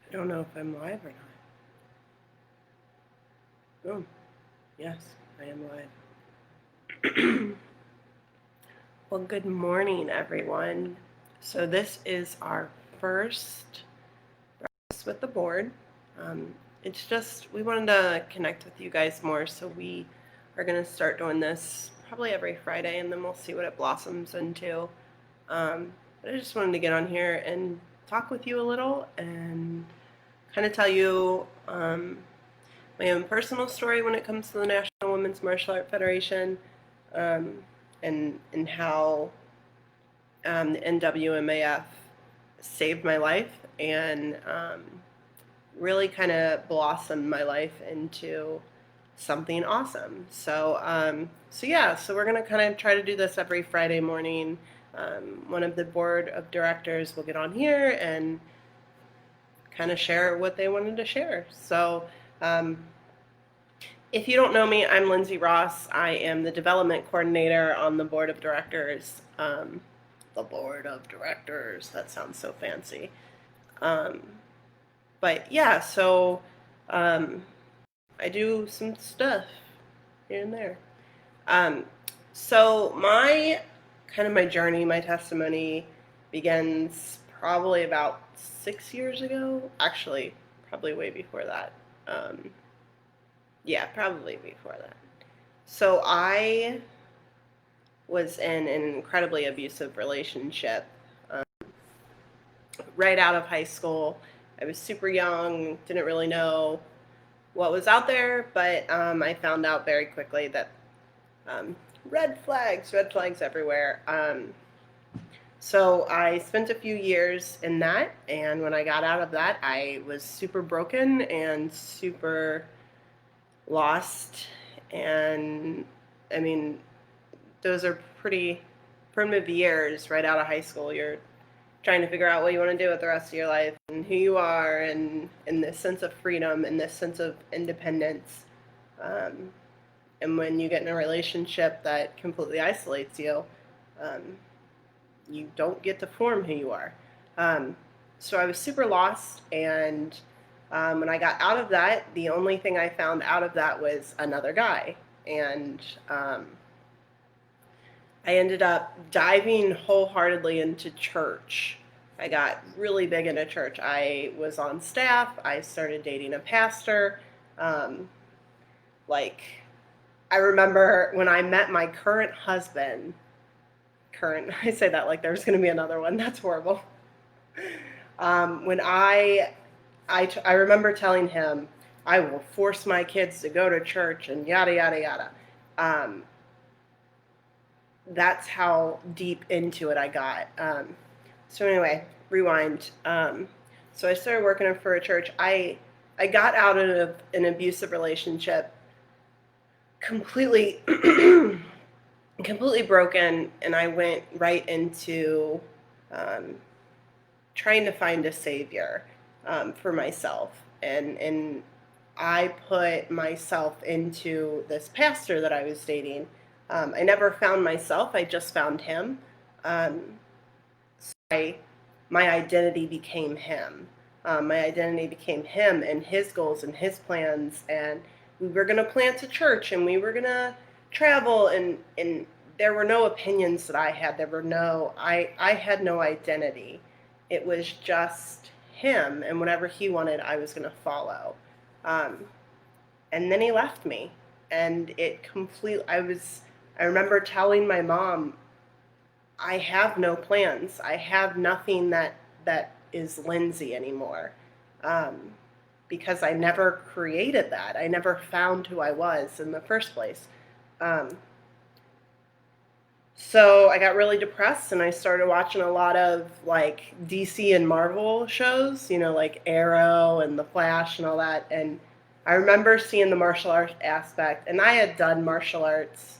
I don't know if I'm live or not. Oh, yes, I am live. Well, good morning, everyone. So this is our first breakfast with the board. Um, it's just, we wanted to connect with you guys more, so we are going to start doing this probably every Friday, and then we'll see what it blossoms into. But I just wanted to get on here and talk with you a little and kind of tell you my own personal story when it comes to the National Women's Martial Art Federation, um, and how the NWMAF saved my life and really kind of blossomed my life into something awesome. So we're gonna kind of try to do this every Friday morning. One of the board of directors will get on here and kind of share what they wanted to share. So if you don't know me, I'm Lindsey Ross. I am the development coordinator on the board of directors. The board of directors, that sounds so fancy. But yeah, so I do some stuff here and there. So my journey, my testimony begins probably about 6 years ago. Actually, probably way before that. Yeah, probably before that. So I was in an incredibly abusive relationship right out of high school. I was super young, didn't really know what was out there, but I found out very quickly that red flags everywhere. So I spent a few years in that, and when I got out of that, I was super broken and super lost. And I mean, those are pretty primitive years right out of high school. You're trying to figure out what you want to do with the rest of your life and who you are, and this sense of freedom and this sense of independence. And when you get in a relationship that completely isolates you, you don't get to form who you are. So I was super lost, and when I got out of that, the only thing I found out of that was another guy. And I ended up diving wholeheartedly into church. I got really big into church. I was on staff. I started dating a pastor. I remember when I met my current husband, I say that like there's going to be another one. That's horrible. When I remember telling him, I will force my kids to go to church and yada, yada, yada. That's how deep into it I got. So anyway, rewind. So I started working for a church. I got out of an abusive relationship completely completely broken, and I went right into trying to find a savior for myself. And I put myself into this pastor that I was dating. I never found myself, I just found him. My identity became him. My identity became him and his goals and his plans. And we were going to plant a church, and we were going to travel. And there were no opinions that I had. I had no identity. It was just him, and whatever he wanted, I was going to follow. And then he left me. And I remember telling my mom, I have no plans. I have nothing that is Lindsey anymore, because I never created that. I never found who I was in the first place. So I got really depressed, and I started watching a lot of like DC and Marvel shows, like Arrow and The Flash and all that. And I remember seeing the martial arts aspect, and I had done martial arts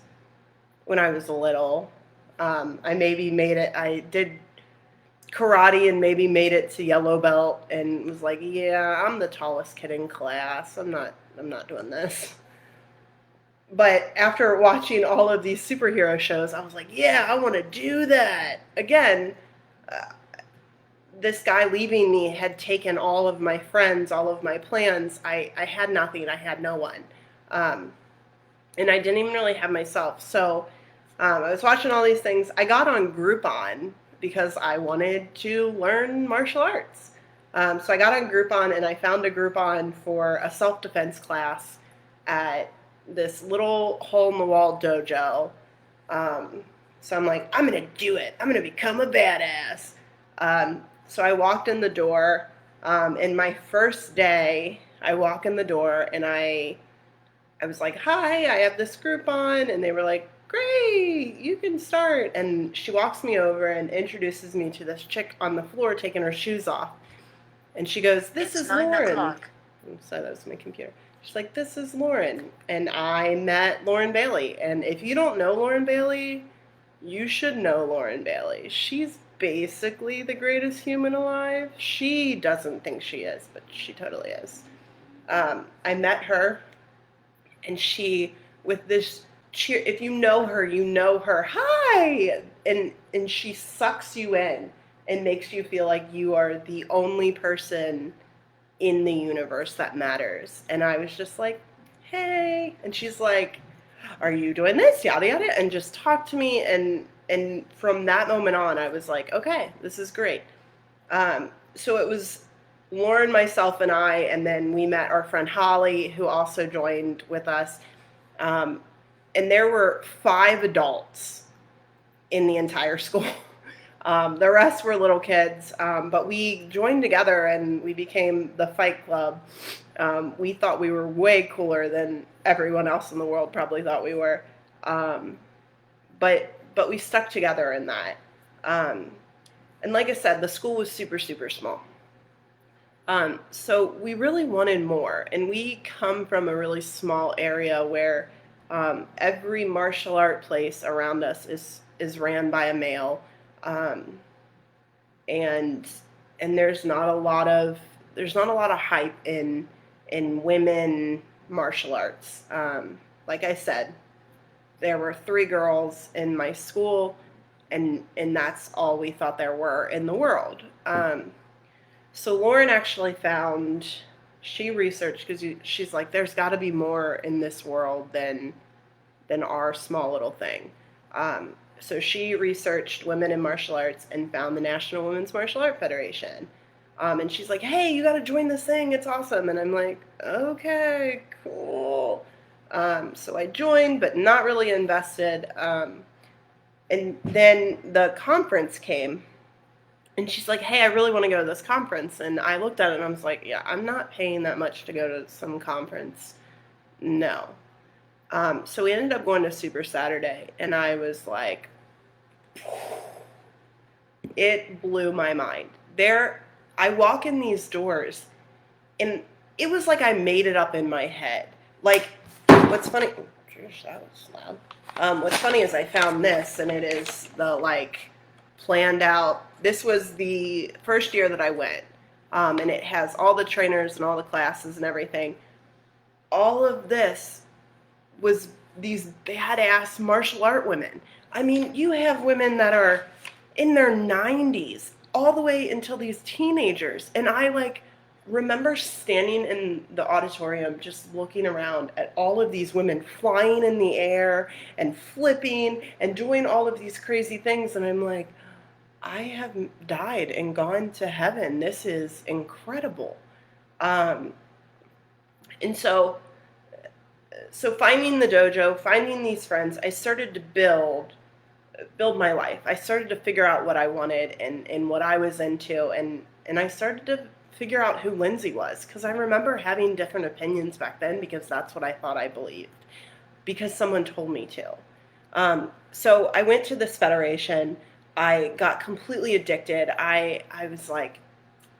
when I was little. I did karate and maybe made it to yellow belt, and was like, yeah, I'm the tallest kid in class. I'm not doing this. But after watching all of these superhero shows, I was like, yeah, I want to do that. Again, this guy leaving me had taken all of my friends, all of my plans. I had nothing. I had no one. And I didn't even really have myself. So I was watching all these things. I got on Groupon because I wanted to learn martial arts. So I got on Groupon and I found a Groupon for a self-defense class at this little hole-in-the-wall dojo. So I'm like, I'm going to do it. I'm going to become a badass. So I walked in the door, and my first day, I walk in the door, and I was like, hi, I have this Groupon, and they were like, great, you can start. And she walks me over and introduces me to this chick on the floor taking her shoes off. And she goes, this is Lauren. So that was my computer. She's like, this is Lauren. And I met Lauren Bailey. And if you don't know Lauren Bailey, you should know Lauren Bailey. She's basically the greatest human alive. She doesn't think she is, but she totally is. I met her, and she, with this cheer, if you know her, you know her. Hi! And she sucks you in and makes you feel like you are the only person in the universe that matters. And I was just like, hey. And she's like, are you doing this? Yada, yada. And just talk to me. And from that moment on, I was like, okay, this is great. So it was Lauren, myself, and I, and then we met our friend Holly, who also joined with us. And there were 5 adults in the entire school. The rest were little kids, but we joined together and we became the Fight Club. We thought we were way cooler than everyone else in the world probably thought we were. But we stuck together in that. And like I said, the school was super, super small. So we really wanted more. And we come from a really small area where every martial art place around us is ran by a male. And there's not a lot of hype in women martial arts. Like I said, there were 3 girls in my school, and that's all we thought there were in the world. So Lauren actually she researched, because she's like, there's got to be more in this world than our small little thing. So she researched women in martial arts and found the National Women's Martial Art Federation. And she's like, hey, you got to join this thing. It's awesome. And I'm like, okay, cool. So I joined, but not really invested. And then the conference came. And she's like, hey, I really want to go to this conference. And I looked at it and I was like, yeah, I'm not paying that much to go to some conference. No. So we ended up going to Super Saturday, and I was like, it blew my mind. I walk in these doors, and it was like I made it up in my head. Like, what's funny, oh, geez, that was loud. What's funny is I found this, and it is the, planned out, this was the first year that I went, and it has all the trainers and all the classes and everything. All of this was these badass martial art women. I mean, you have women that are in their 90s all the way until these teenagers. And I remember standing in the auditorium just looking around at all of these women flying in the air and flipping and doing all of these crazy things. And I'm like, I have died and gone to heaven. This is incredible. And so finding the dojo, finding these friends, I started to build my life. I started to figure out what I wanted and what I was into, and I started to figure out who Lindsey was, because I remember having different opinions back then because that's what I thought I believed, because someone told me to. So I went to this federation. I got completely addicted. I was like,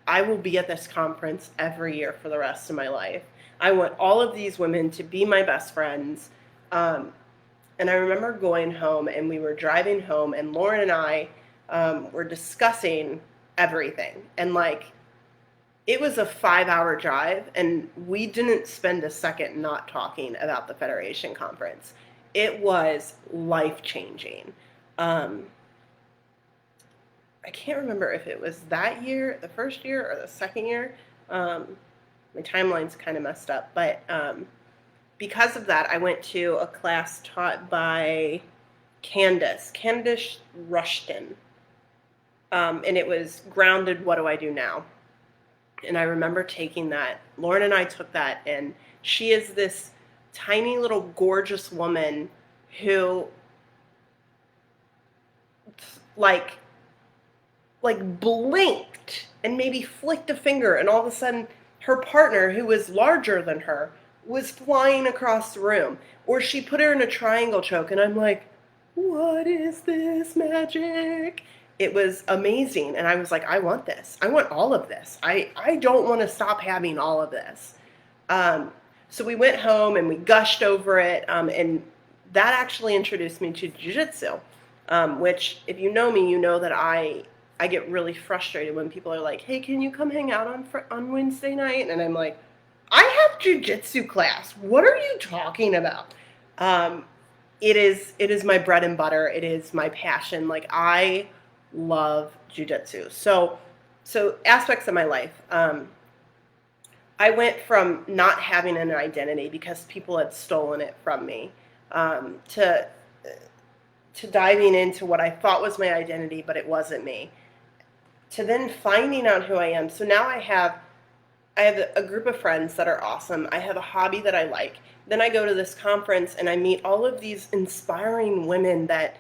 I will be at this conference every year for the rest of my life. I want all of these women to be my best friends. And I remember going home, and we were driving home, and Lauren and I were discussing everything. And it was a 5-hour drive, and we didn't spend a second not talking about the Federation conference. It was life-changing. I can't remember if it was that year, the first year, or the second year. My timeline's kind of messed up, but because of that, I went to a class taught by Candace Rushton, and it was Grounded, What Do I Do Now? And I remember taking that. Lauren and I took that, and she is this tiny little gorgeous woman who like blinked and maybe flicked a finger, and all of a sudden her partner, who was larger than her, was flying across the room. Or she put her in a triangle choke, and I'm like, what is this magic? It was amazing, and I was like, I want this. I want all of this. I don't want to stop having all of this. So we went home and we gushed over it, and that actually introduced me to jiu-jitsu, which, if you know me, you know that I get really frustrated when people are like, hey, can you come hang out on Wednesday night? And I'm like, I have jiu-jitsu class. What are you talking about? It is my bread and butter. It is my passion. Like, I love jiu-jitsu. So aspects of my life. I went from not having an identity because people had stolen it from me, to diving into what I thought was my identity, but it wasn't me, to then finding out who I am. So now I have a group of friends that are awesome. I have a hobby that I like. Then I go to this conference and I meet all of these inspiring women that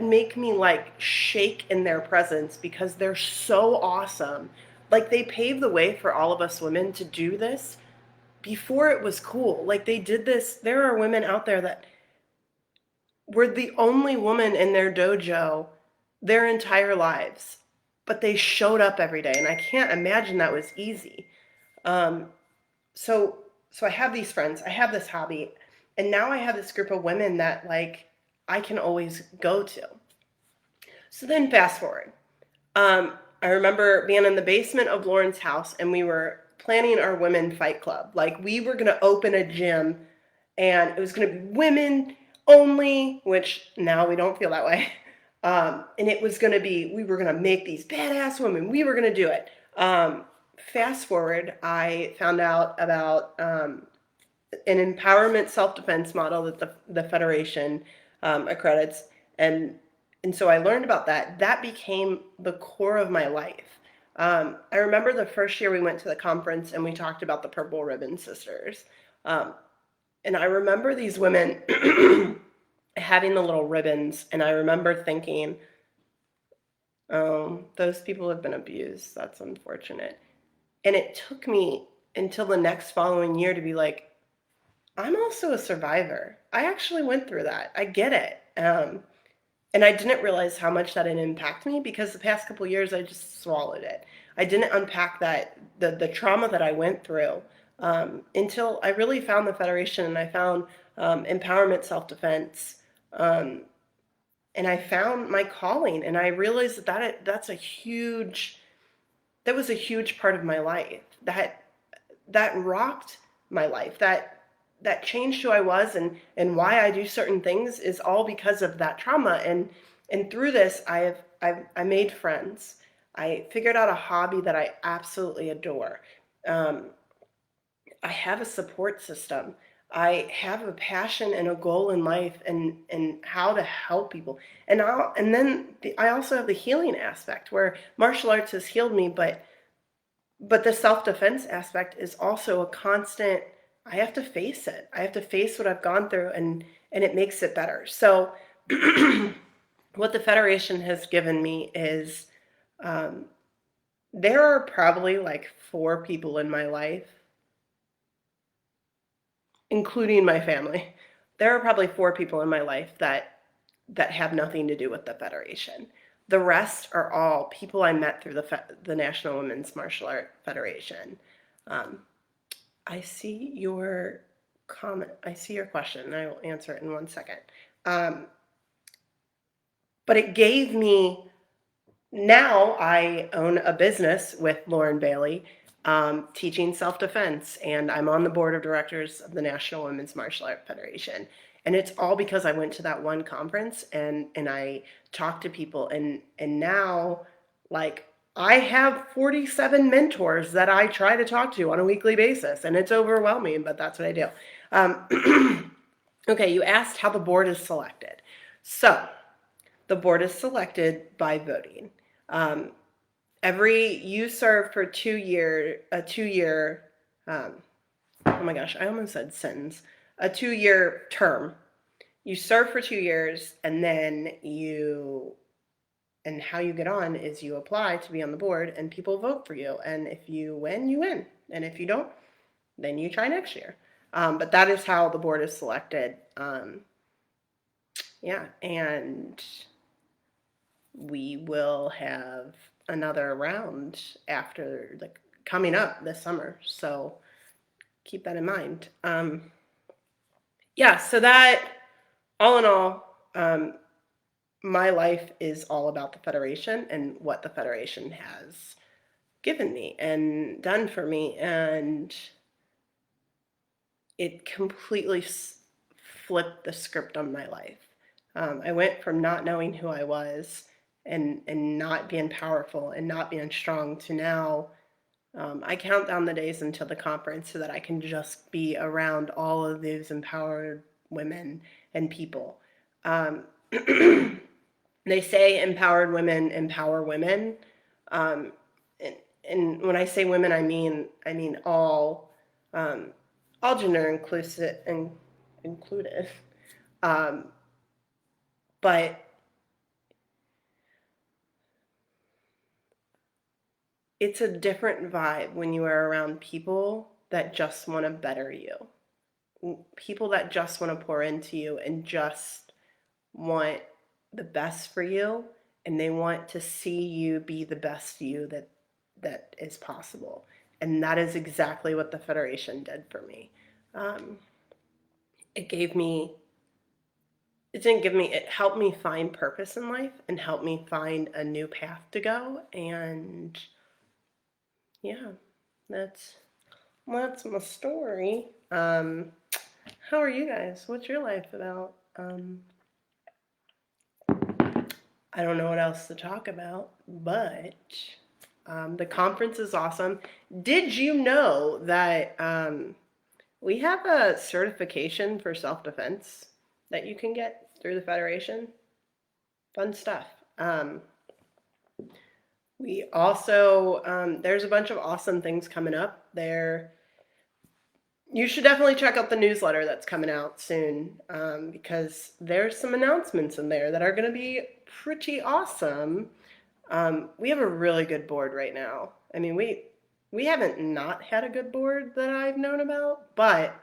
make me like shake in their presence because they're so awesome. Like, they paved the way for all of us women to do this before it was cool. Like, they did this. There are women out there that were the only woman in their dojo their entire lives, but they showed up every day, and I can't imagine that was easy. So I have these friends, I have this hobby, and now I have this group of women that, like, I can always go to. So then fast forward. I remember being in the basement of Lauren's house, and we were planning our women fight club. Like, we were going to open a gym, and it was going to be women only, which now we don't feel that way. And it was going to be, we were going to make these badass women. We were going to do it. Fast forward, I found out about an empowerment self-defense model that the Federation accredits. And so I learned about that. That became the core of my life. I remember the first year we went to the conference and we talked about the Purple Ribbon Sisters. And I remember these women having the little ribbons, and I remember thinking, oh, those people have been abused. That's unfortunate. And it took me until the next following year to be like, I'm also a survivor. I actually went through that. I get it. And I didn't realize how much that had impacted me because the past couple of years I just swallowed it. I didn't unpack that, the trauma that I went through, until I really found the Federation, and I found empowerment self-defense, and I found my calling, and I realized that that was a huge part of my life. That rocked my life. That changed who I was, and why I do certain things is all because of that trauma. And through this, I made friends. I figured out a hobby that I absolutely adore. I have a support system. I have a passion and a goal in life, and how to help people. And then I also have the healing aspect where martial arts has healed me, but the self-defense aspect is also a constant. I have to face it. I have to face what I've gone through, and it makes it better. So what the Federation has given me is, there are probably like 4 people in my life, including my family. There are probably 4 people in my life that have nothing to do with the Federation. The rest are all people I met through the National Women's Martial Art Federation. I see your comment. I see your question, and I will answer it in 1 second. But it gave me, now I own a business with Lauren Bailey, teaching self-defense, and I'm on the board of directors of the National Women's Martial Art Federation. And it's all because I went to that one conference and I talked to people, and now, like, I have 47 mentors that I try to talk to on a weekly basis, and it's overwhelming, but that's what I do. Okay, you asked how the board is selected. So the board is selected by voting. You serve for a 2-year, oh my gosh, I almost said sentence, a 2-year term. You serve for 2 years, and then and how you get on is you apply to be on the board, and people vote for you. And if you win, you win. And if you don't, then you try next year. But that is how the board is selected. Yeah, and we will have another round after, like, coming up this summer. So keep that in mind. Yeah, so that, all in all, my life is all about the Federation and what the Federation has given me and done for me. And it completely flipped the script on my life. I went from not knowing who I was and not being powerful and not being strong to now, I count down the days until the conference so that I can just be around all of these empowered women and people. They say empowered women empower women. And when I say women, I mean all gender included. But it's a different vibe when you are around people that just want to better you. People that just want to pour into you and just want the best for you, and they want to see you be the best you that is possible. And that is exactly what the Federation did for me. It helped me find purpose in life and helped me find a new path to go. And yeah, that's my story. How are you guys? What's your life about? I don't know what else to talk about, but the conference is awesome. Did you know that we have a certification for self-defense that you can get through the Federation? Fun stuff. We also, there's a bunch of awesome things coming up there. You should definitely check out the newsletter that's coming out soon, because there's some announcements in there that are going to be pretty awesome. We have a really good board right now. I mean, we haven't not had a good board that I've known about, but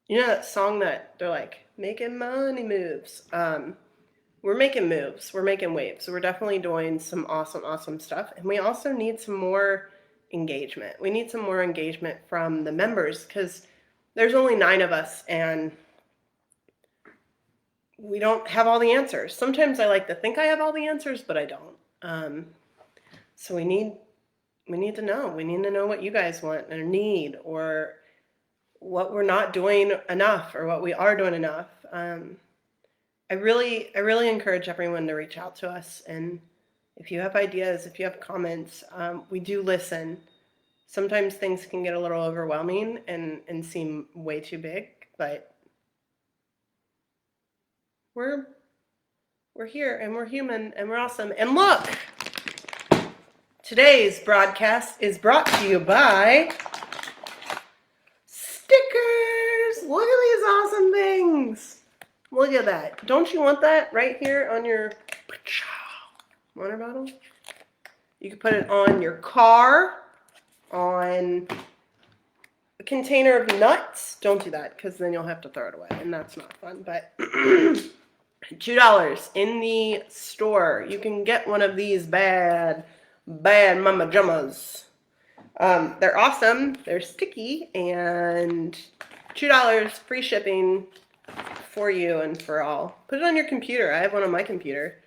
you know that song that they're like, making money moves? We're making moves. We're making waves. So we're definitely doing some awesome stuff. And we also need some more engagement. We need some more engagement from the members, because there's only 9 of us and we don't have all the answers. Sometimes I like to think I have all the answers, but I don't. So we need to know. We need to know what you guys want or need, or what we're not doing enough, or what we are doing enough. I really encourage everyone to reach out to us. And if you have ideas, if you have comments, we do listen. Sometimes things can get a little overwhelming and seem way too big, but we're here, and we're human, and we're awesome. And look, today's broadcast is brought to you by stickers. Look at these awesome things. Look at that. Don't you want that right here on your water bottle? You can put it on your car, on a container of nuts. Don't do that, because then you'll have to throw it away, and that's not fun. But $2 in the store. You can get one of these bad mama jammas. They're awesome. They're sticky, and $2 free shipping for you and for all. Put it on your computer. I have one on my computer.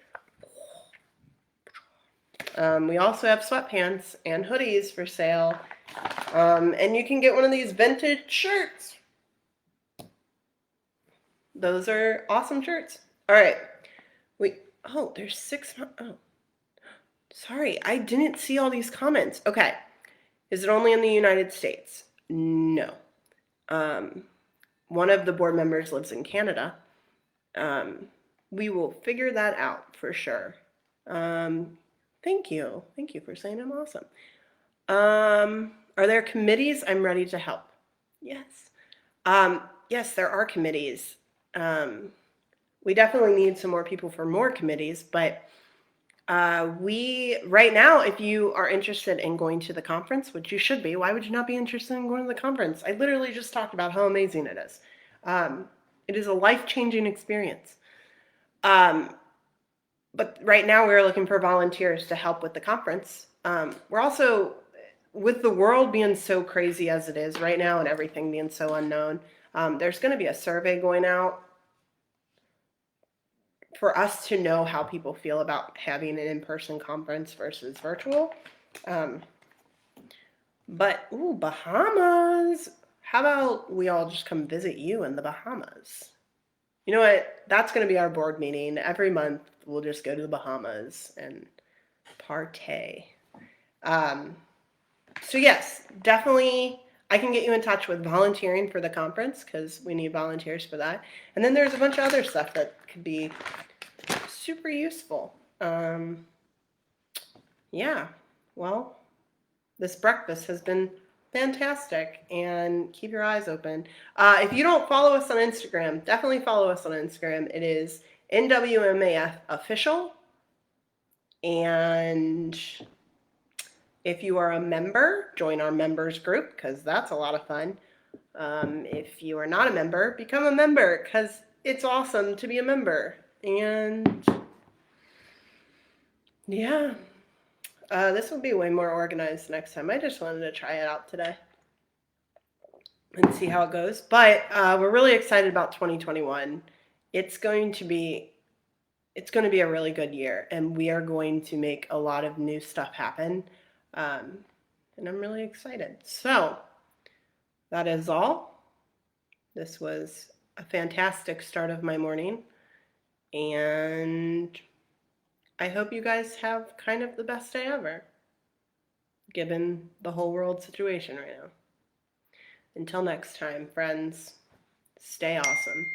We also have sweatpants and hoodies for sale. And you can get one of these vintage shirts. Those are awesome shirts. All right. There's 6. Oh, sorry. I didn't see all these comments. Okay. Is it only in the United States? No. One of the board members lives in Canada. We will figure that out for sure. Thank you. Thank you for saying I'm awesome. Are there committees? I'm ready to help. Yes. Yes, there are committees. We definitely need some more people for more committees, but right now, if you are interested in going to the conference, which you should be, why would you not be interested in going to the conference? I literally just talked about how amazing it is. It is a life-changing experience. But right now we're looking for volunteers to help with the conference. We're also, with the world being so crazy as it is right now and everything being so unknown, there's going to be a survey going out for us to know how people feel about having an in-person conference versus virtual. Bahamas. How about we all just come visit you in the Bahamas? You know what? That's going to be our board meeting. Every month we'll just go to the Bahamas and partay. So yes, definitely I can get you in touch with volunteering for the conference because we need volunteers for that. And then there's a bunch of other stuff that could be super useful. Yeah, well, this breakfast has been fantastic, and keep your eyes open. If you don't follow us on Instagram, definitely follow us on Instagram. It is NWMAF official. And if you are a member, join our members group because that's a lot of fun. If you are not a member, become a member because it's awesome to be a member. And yeah, this will be way more organized next time. I just wanted to try it out today and see how it goes. But we're really excited about 2021. It's going to be a really good year, and we are going to make a lot of new stuff happen. And I'm really excited. So that is all. This was a fantastic start of my morning, and I hope you guys have kind of the best day ever, given the whole world situation right now. Until next time, friends, stay awesome.